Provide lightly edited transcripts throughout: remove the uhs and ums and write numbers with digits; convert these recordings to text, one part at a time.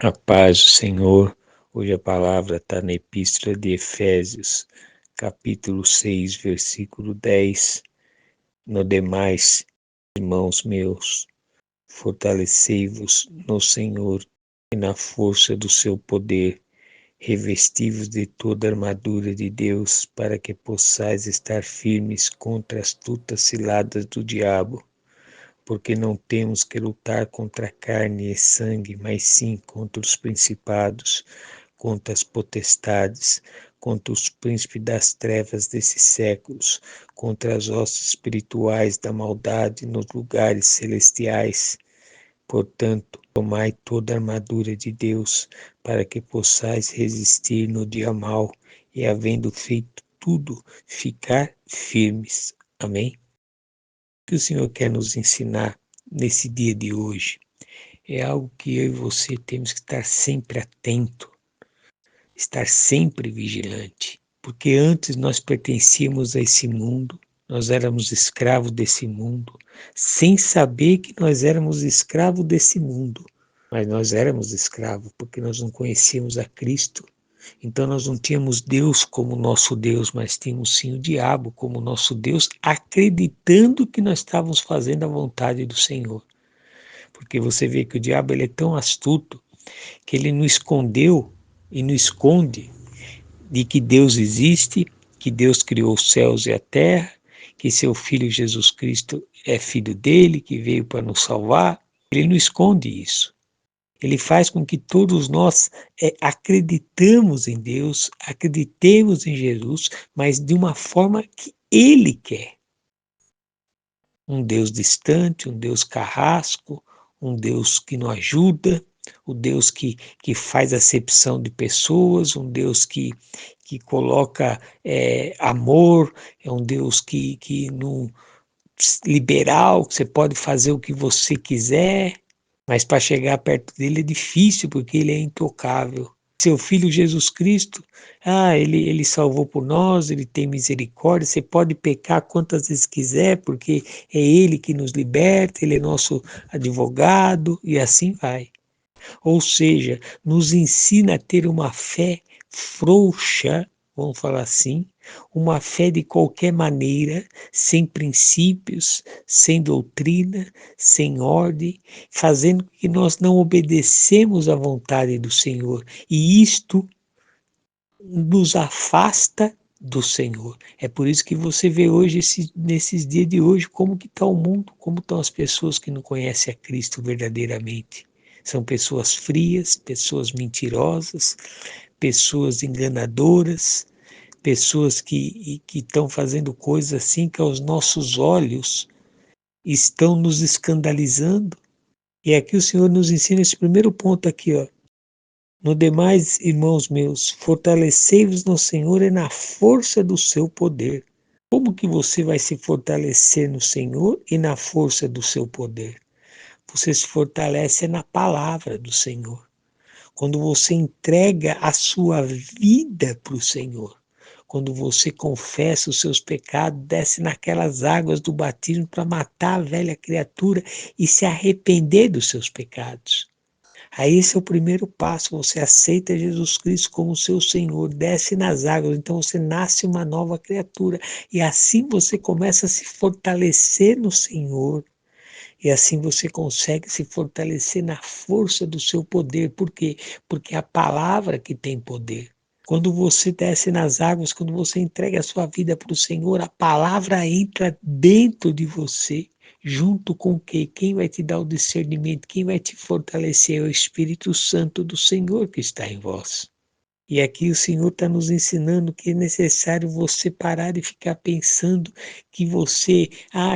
A paz do Senhor. Hoje a palavra está na Epístola de Efésios, capítulo 6, versículo 10. No demais, irmãos meus, fortalecei-vos no Senhor e na força do seu poder, revesti-vos de toda a armadura de Deus, para que possais estar firmes contra as astutas ciladas do diabo. Porque não temos que lutar contra carne e sangue, mas sim contra os principados, contra as potestades, contra os príncipes das trevas desses séculos, contra as hostes espirituais da maldade nos lugares celestiais. Portanto, tomai toda a armadura de Deus, para que possais resistir no dia mau e, havendo feito tudo, ficar firmes. Amém? O que o Senhor quer nos ensinar nesse dia de hoje é algo que eu e você temos que estar sempre atento, estar sempre vigilante, porque antes nós pertencíamos a esse mundo, nós éramos escravos desse mundo, sem saber que nós éramos escravos desse mundo, mas nós éramos escravos porque nós não conhecíamos a Cristo. Então nós não tínhamos Deus como nosso Deus, mas tínhamos sim o diabo como nosso Deus, acreditando que nós estávamos fazendo a vontade do Senhor. Porque você vê que o diabo ele é tão astuto que ele não escondeu e não esconde de que Deus existe, que Deus criou os céus e a terra, que seu filho Jesus Cristo é filho dele, que veio para nos salvar. Ele não esconde isso. Ele faz com que todos nós acreditamos em Deus, acreditemos em Jesus, mas de uma forma que Ele quer. Um Deus distante, um Deus carrasco, um Deus que não ajuda, o Deus que faz acepção de pessoas, um Deus que coloca amor, é um Deus que não liberal, que você pode fazer o que você quiser, mas para chegar perto dele é difícil, porque ele é intocável. Seu filho Jesus Cristo, ele salvou por nós, ele tem misericórdia, você pode pecar quantas vezes quiser, porque é ele que nos liberta, ele é nosso advogado, e assim vai. Ou seja, nos ensina a ter uma fé frouxa, vamos falar assim, uma fé de qualquer maneira, sem princípios, sem doutrina, sem ordem, fazendo que nós não obedecemos à vontade do Senhor. E isto nos afasta do Senhor. É por isso que você vê hoje, nesses dias de hoje, como que está o mundo, como estão as pessoas que não conhecem a Cristo verdadeiramente. São pessoas frias, pessoas mentirosas, pessoas enganadoras, pessoas que estão fazendo coisas assim que aos nossos olhos estão nos escandalizando. E aqui o Senhor nos ensina esse primeiro ponto aqui, ó. No demais, irmãos meus, fortalecei-vos no Senhor e na força do seu poder. Como que você vai se fortalecer no Senhor e na força do seu poder? Você se fortalece na palavra do Senhor. Quando você entrega a sua vida para o Senhor, quando você confessa os seus pecados, desce naquelas águas do batismo para matar a velha criatura e se arrepender dos seus pecados. Aí esse é o primeiro passo, você aceita Jesus Cristo como seu Senhor, desce nas águas, então você nasce uma nova criatura e assim você começa a se fortalecer no Senhor. E assim você consegue se fortalecer na força do seu poder. Por quê? Porque é a palavra que tem poder. Quando você desce nas águas, quando você entrega a sua vida para o Senhor, a palavra entra dentro de você, junto com o quê? Quem vai te dar o discernimento, quem vai te fortalecer é o Espírito Santo do Senhor que está em vós. E aqui o Senhor está nos ensinando que é necessário você parar de ficar pensando que você,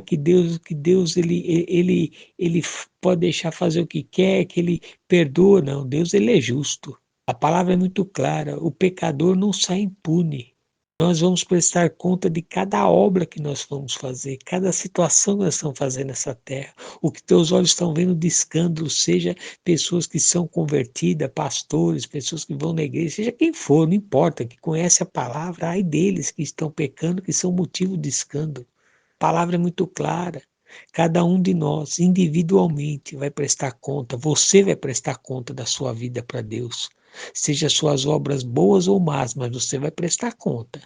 que Deus ele pode deixar fazer o que quer, que ele perdoa. Não, Deus ele é justo. A palavra é muito clara, o pecador não sai impune. Nós vamos prestar conta de cada obra que nós vamos fazer, cada situação que nós estamos fazendo nessa terra. O que teus olhos estão vendo de escândalo, seja pessoas que são convertidas, pastores, pessoas que vão na igreja, seja quem for, não importa, que conhece a palavra, ai deles que estão pecando, que são motivo de escândalo. A palavra é muito clara. Cada um de nós, individualmente, vai prestar conta, você vai prestar conta da sua vida para Deus. Seja suas obras boas ou más, mas você vai prestar conta.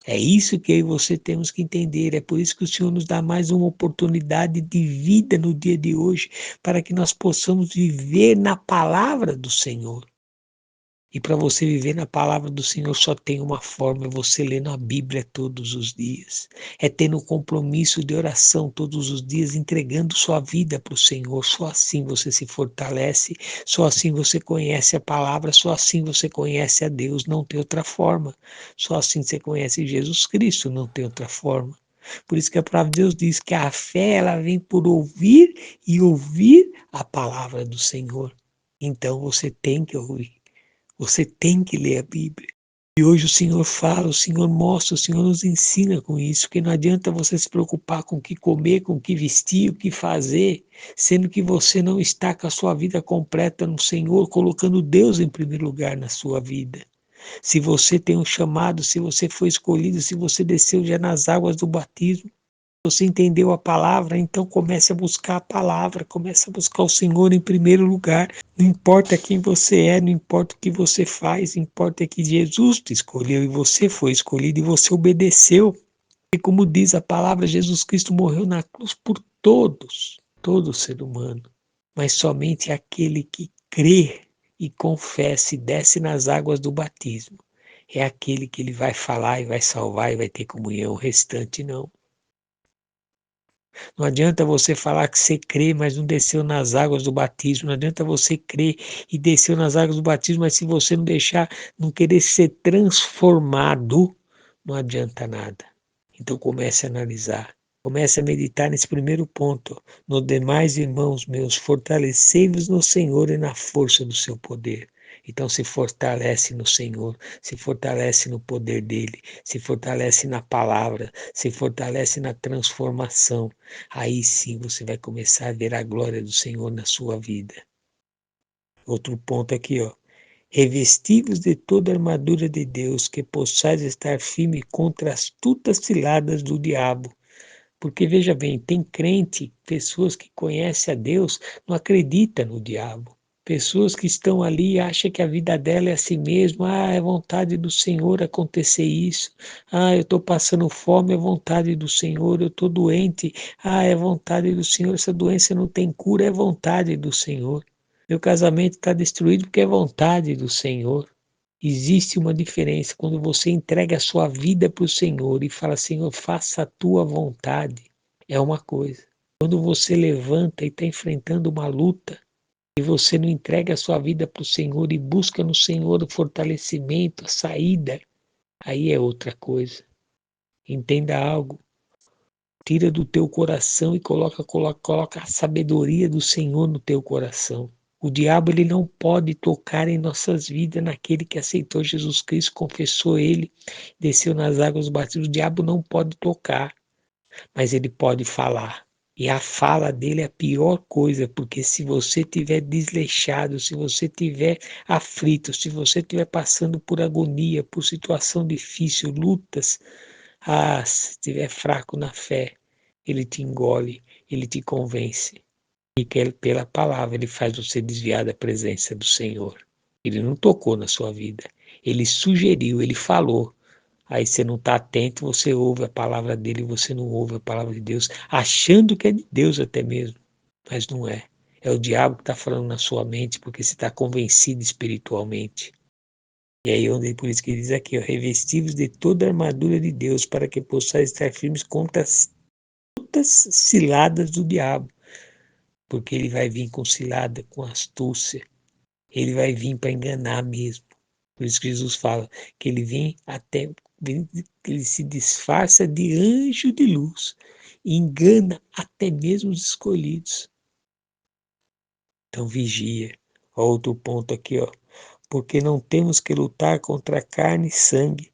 É isso que eu e você temos que entender. É por isso que o Senhor nos dá mais uma oportunidade de vida no dia de hoje, para que nós possamos viver na palavra do Senhor. E para você viver na palavra do Senhor só tem uma forma, é você lendo a Bíblia todos os dias. É tendo um compromisso de oração todos os dias, entregando sua vida para o Senhor. Só assim você se fortalece, só assim você conhece a palavra, só assim você conhece a Deus, não tem outra forma. Só assim você conhece Jesus Cristo, não tem outra forma. Por isso que a palavra de Deus diz que a fé ela vem por ouvir e ouvir a palavra do Senhor. Então você tem que ouvir. Você tem que ler a Bíblia. E hoje o Senhor fala, o Senhor mostra, o Senhor nos ensina com isso, que não adianta você se preocupar com o que comer, com o que vestir, o que fazer, sendo que você não está com a sua vida completa no Senhor, colocando Deus em primeiro lugar na sua vida. Se você tem um chamado, se você foi escolhido, se você desceu já nas águas do batismo, você entendeu a palavra, então comece a buscar a palavra, comece a buscar o Senhor em primeiro lugar. Não importa quem você é, não importa o que você faz, importa que Jesus te escolheu e você foi escolhido e você obedeceu. E como diz a palavra, Jesus Cristo morreu na cruz por todos, todo ser humano. Mas somente aquele que crê e confessa e desce nas águas do batismo é aquele que ele vai falar e vai salvar e vai ter comunhão. O restante não. Não adianta você falar que você crê, mas não desceu nas águas do batismo. Não adianta você crer e desceu nas águas do batismo, mas se você não deixar, não querer ser transformado, não adianta nada. Então comece a analisar. Comece a meditar nesse primeiro ponto. No demais, irmãos meus, fortalecei-vos no Senhor e na força do seu poder. Então se fortalece no Senhor, se fortalece no poder dele, se fortalece na palavra, se fortalece na transformação. Aí sim você vai começar a ver a glória do Senhor na sua vida. Outro ponto aqui, ó. Revesti-vos de toda a armadura de Deus, que possais estar firme contra as astutas ciladas do diabo. Porque veja bem, tem crente, pessoas que conhecem a Deus, não acreditam no diabo. Pessoas que estão ali e acham que a vida dela é assim mesmo. Ah, é vontade do Senhor acontecer isso. Ah, eu estou passando fome, é vontade do Senhor. Eu estou doente. Ah, é vontade do Senhor. Essa doença não tem cura, é vontade do Senhor. Meu casamento está destruído porque é vontade do Senhor. Existe uma diferença quando você entrega a sua vida para o Senhor e fala, Senhor, faça a tua vontade. É uma coisa. Quando você levanta e está enfrentando uma luta e você não entrega a sua vida para o Senhor e busca no Senhor o fortalecimento, a saída, aí é outra coisa. Entenda algo. Tira do teu coração e coloca a sabedoria do Senhor no teu coração. O diabo ele não pode tocar em nossas vidas naquele que aceitou Jesus Cristo, confessou ele, desceu nas águas do batismo. O diabo não pode tocar, mas ele pode falar. E a fala dele é a pior coisa, porque se você estiver desleixado, se você estiver aflito, se você estiver passando por agonia, por situação difícil, lutas, se estiver fraco na fé, ele te engole, ele te convence. E que pela palavra ele faz você desviar da presença do Senhor. Ele não tocou na sua vida. Ele sugeriu, ele falou. Aí você não está atento, você ouve a palavra dele, você não ouve a palavra de Deus, achando que é de Deus até mesmo, mas não é. É o diabo que está falando na sua mente, porque você está convencido espiritualmente. E aí, por isso que ele diz aqui, ó, revesti-vos de toda a armadura de Deus, para que possais estar firmes contra as ciladas do diabo. Porque ele vai vir com cilada, com astúcia. Ele vai vir para enganar mesmo. Por isso que Jesus fala que ele vem até, ele se disfarça de anjo de luz, e engana até mesmo os escolhidos. Então vigia. Outro ponto aqui, ó. Porque não temos que lutar contra carne e sangue,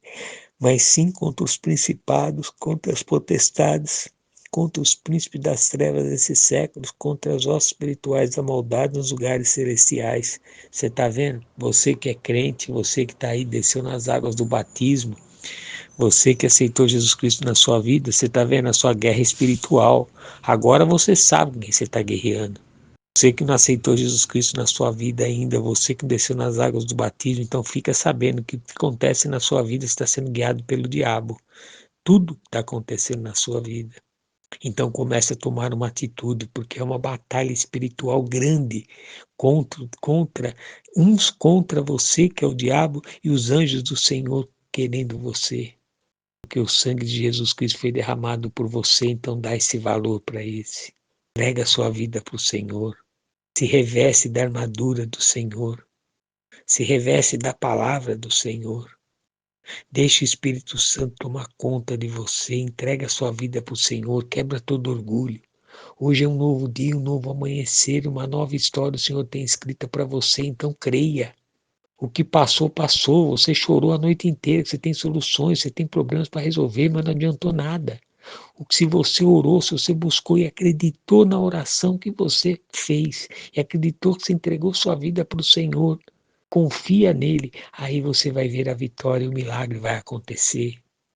mas sim contra os principados, contra as potestades, contra os príncipes das trevas desses séculos, contra as hostes espirituais da maldade nos lugares celestiais. Você está vendo? Você que é crente, você que está aí, desceu nas águas do batismo, Você que aceitou Jesus Cristo na sua vida, você está vendo a sua guerra espiritual. Agora você sabe com quem você está guerreando. Você que não aceitou Jesus Cristo na sua vida ainda, você que desceu nas águas do batismo, então fica sabendo que o que acontece na sua vida está sendo guiado pelo diabo. Tudo está acontecendo na sua vida. Então comece a tomar uma atitude, porque é uma batalha espiritual grande contra uns contra você, que é o diabo, e os anjos do Senhor querendo você. Porque o sangue de Jesus Cristo foi derramado por você, então dá esse valor para esse. Entrega a sua vida para o Senhor. Se reveste da armadura do Senhor. Se reveste da palavra do Senhor. Deixe o Espírito Santo tomar conta de você. Entrega a sua vida para o Senhor. Quebra todo orgulho. Hoje é um novo dia, um novo amanhecer, uma nova história o Senhor tem escrita para você, então creia. O que passou, passou. Você chorou a noite inteira, você tem soluções, você tem problemas para resolver, mas não adiantou nada. Se você orou, se você buscou e acreditou na oração que você fez, e acreditou que você entregou sua vida para o Senhor, confia nele, aí você vai ver a vitória e o milagre vai acontecer.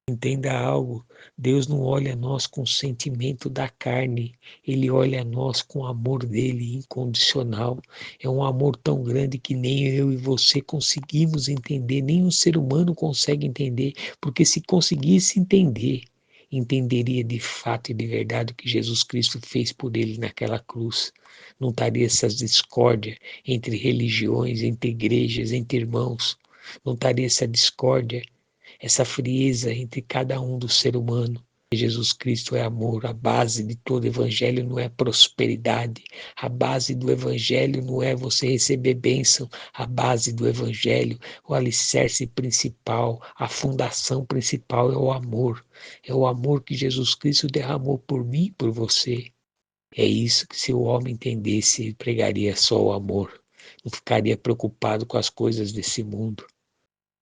Entenda algo, Deus não olha a nós com o sentimento da carne, Ele olha a nós com o amor dele incondicional. É um amor tão grande que nem eu e você conseguimos entender, nem um ser humano consegue entender, porque se conseguisse entender, entenderia de fato e de verdade o que Jesus Cristo fez por ele naquela cruz. Não estaria essas discórdias entre religiões, entre igrejas, entre irmãos. Não estaria essa discórdia, essa frieza entre cada um do ser humano. Jesus Cristo é amor, a base de todo evangelho não é prosperidade, a base do evangelho não é você receber bênção, a base do evangelho, o alicerce principal, a fundação principal é o amor que Jesus Cristo derramou por mim e por você. É isso que se o homem entendesse, ele pregaria só o amor, não ficaria preocupado com as coisas desse mundo.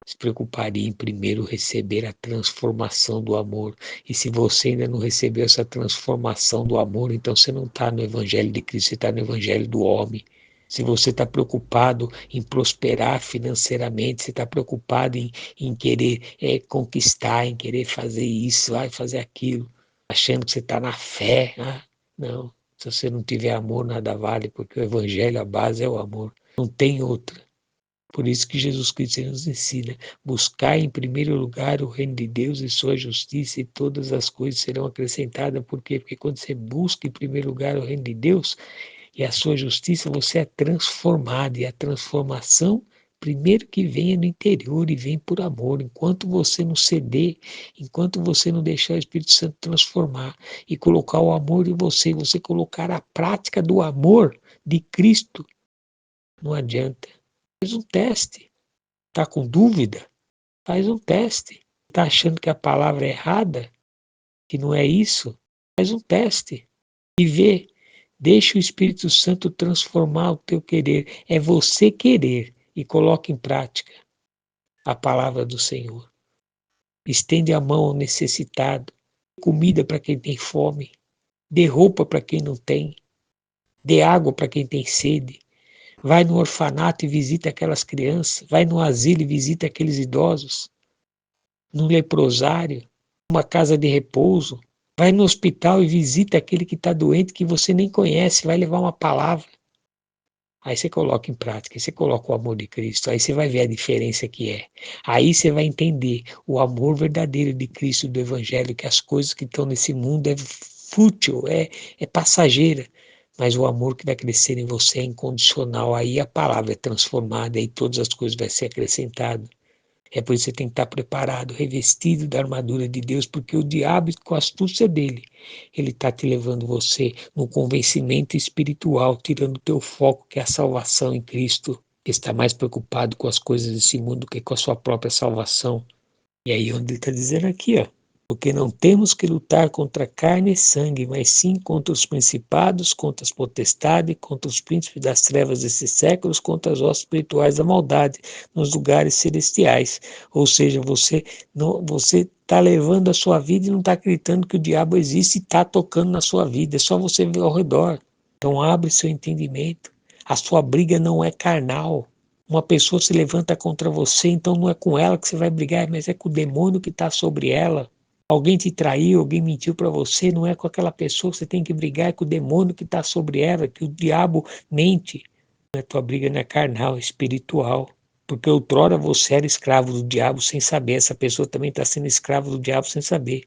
Se preocuparia em primeiro receber a transformação do amor. E se você ainda não recebeu essa transformação do amor, então você não está no Evangelho de Cristo, você está no Evangelho do homem. Se você está preocupado em prosperar financeiramente, você está preocupado em querer conquistar, em querer fazer isso, fazer aquilo, achando que você está na fé. Não, se você não tiver amor, nada vale, porque o Evangelho, a base é o amor. Não tem outra. Por isso que Jesus Cristo nos ensina, buscar em primeiro lugar o reino de Deus e sua justiça, e todas as coisas serão acrescentadas. Por quê? Porque quando você busca em primeiro lugar o reino de Deus e a sua justiça, você é transformado, e a transformação primeiro que venha no interior e vem por amor. Enquanto você não ceder, enquanto você não deixar o Espírito Santo transformar e colocar o amor em você, você colocar a prática do amor de Cristo, não adianta. Faz um teste. Está com dúvida? Faz um teste. Está achando que a palavra é errada? Que não é isso? Faz um teste. E vê. Deixa o Espírito Santo transformar o teu querer. É você querer e coloca em prática a palavra do Senhor. Estende a mão ao necessitado. Dê comida para quem tem fome. Dê roupa para quem não tem. Dê água para quem tem sede. Vai no orfanato e visita aquelas crianças. Vai no asilo e visita aqueles idosos. No leprosário, numa casa de repouso. Vai no hospital e visita aquele que está doente que você nem conhece. Vai levar uma palavra. Aí você coloca em prática, aí você coloca o amor de Cristo, aí você vai ver a diferença que é. Aí você vai entender o amor verdadeiro de Cristo, do Evangelho, que as coisas que estão nesse mundo é fútil, é passageira, mas o amor que vai crescer em você é incondicional. Aí a palavra é transformada, aí todas as coisas vão ser acrescentadas. É por isso que você tem que estar preparado, revestido da armadura de Deus, porque o diabo, com a astúcia dele, ele está te levando você no convencimento espiritual, tirando o teu foco, que é a salvação em Cristo, que está mais preocupado com as coisas desse mundo do que com a sua própria salvação. E aí onde ele está dizendo aqui, ó. Porque não temos que lutar contra carne e sangue, mas sim contra os principados, contra as potestades, contra os príncipes das trevas desses séculos, contra as hostes espirituais da maldade nos lugares celestiais. Ou seja, você está levando a sua vida e não está acreditando que o diabo existe e está tocando na sua vida. É só você ver ao redor. Então abre seu entendimento. A sua briga não é carnal. Uma pessoa se levanta contra você, então não é com ela que você vai brigar, mas é com o demônio que está sobre ela. Alguém te traiu, alguém mentiu para você, não é com aquela pessoa que você tem que brigar, é com o demônio que está sobre ela, que o diabo mente. A tua briga não é carnal, é espiritual. Porque outrora você era escravo do diabo sem saber, essa pessoa também está sendo escravo do diabo sem saber.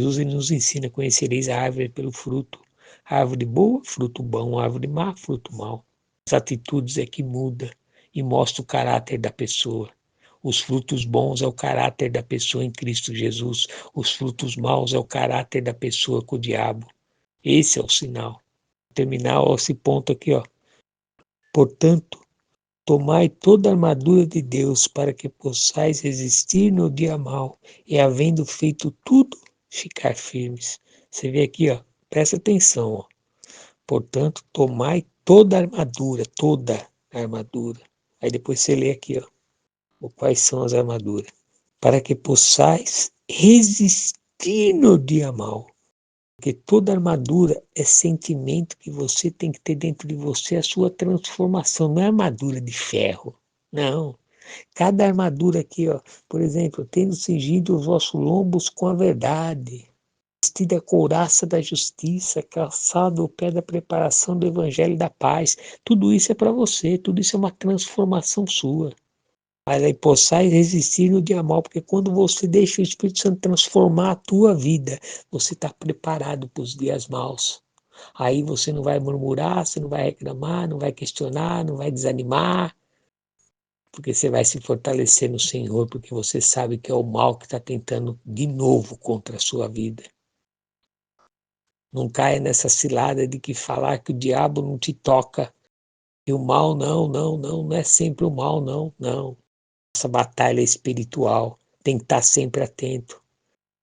Jesus ele nos ensina: conhecereis a árvore pelo fruto. A árvore boa, fruto bom, a árvore má, fruto mau. As atitudes é que muda e mostra o caráter da pessoa. Os frutos bons é o caráter da pessoa em Cristo Jesus. Os frutos maus é o caráter da pessoa com o diabo. Esse é o sinal. Vou terminar esse ponto aqui, ó. Portanto, tomai toda a armadura de Deus para que possais resistir no dia mau e, havendo feito tudo, ficar firmes. Você vê aqui, ó, presta atenção, ó. Portanto, tomai toda a armadura, toda a armadura. Aí depois você lê aqui, ó, quais são as armaduras. Para que possais resistir no dia mau. Porque toda armadura é sentimento que você tem que ter dentro de você, a sua transformação. Não é armadura de ferro, não. Cada armadura aqui, ó, por exemplo, tendo cingido os vossos lombos com a verdade, vestida a couraça da justiça, calçado o pé da preparação do evangelho da paz. Tudo isso é para você, tudo isso é uma transformação sua. Mas aí possais resistir no dia mal, porque quando você deixa o Espírito Santo transformar a tua vida, você está preparado para os dias maus. Aí você não vai murmurar, você não vai reclamar, não vai questionar, não vai desanimar, porque você vai se fortalecer no Senhor, porque você sabe que é o mal que está tentando de novo contra a sua vida. Não caia nessa cilada de que falar que o diabo não te toca. E o mal, não é sempre o mal, não. Essa batalha é espiritual, tem que estar sempre atento.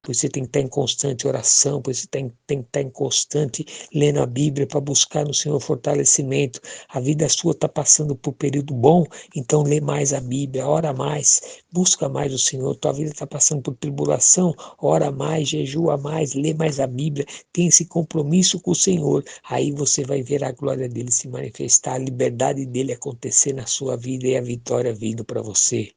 Por isso você tem que estar em constante oração, por isso você tem que estar em constante lendo a Bíblia para buscar no Senhor fortalecimento. A vida sua está passando por um período bom, então lê mais a Bíblia, ora mais, busca mais o Senhor. Tua vida está passando por tribulação, ora mais, jejua mais, lê mais a Bíblia, tem esse compromisso com o Senhor. Aí você vai ver a glória dele se manifestar, a liberdade dele acontecer na sua vida e a vitória vindo para você.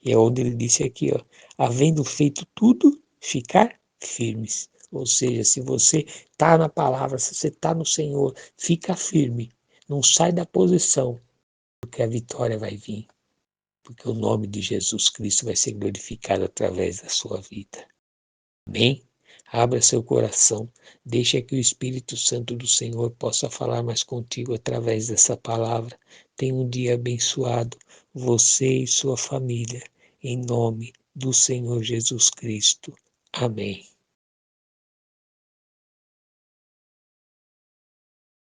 E é onde ele disse aqui, ó, havendo feito tudo, ficar firmes. Ou seja, se você está na palavra, se você está no Senhor, fica firme. Não sai da posição, porque a vitória vai vir. Porque o nome de Jesus Cristo vai ser glorificado através da sua vida. Amém? Abra seu coração, deixa que o Espírito Santo do Senhor possa falar mais contigo através dessa palavra. Tenha um dia abençoado, você e sua família, em nome do Senhor Jesus Cristo. Amém.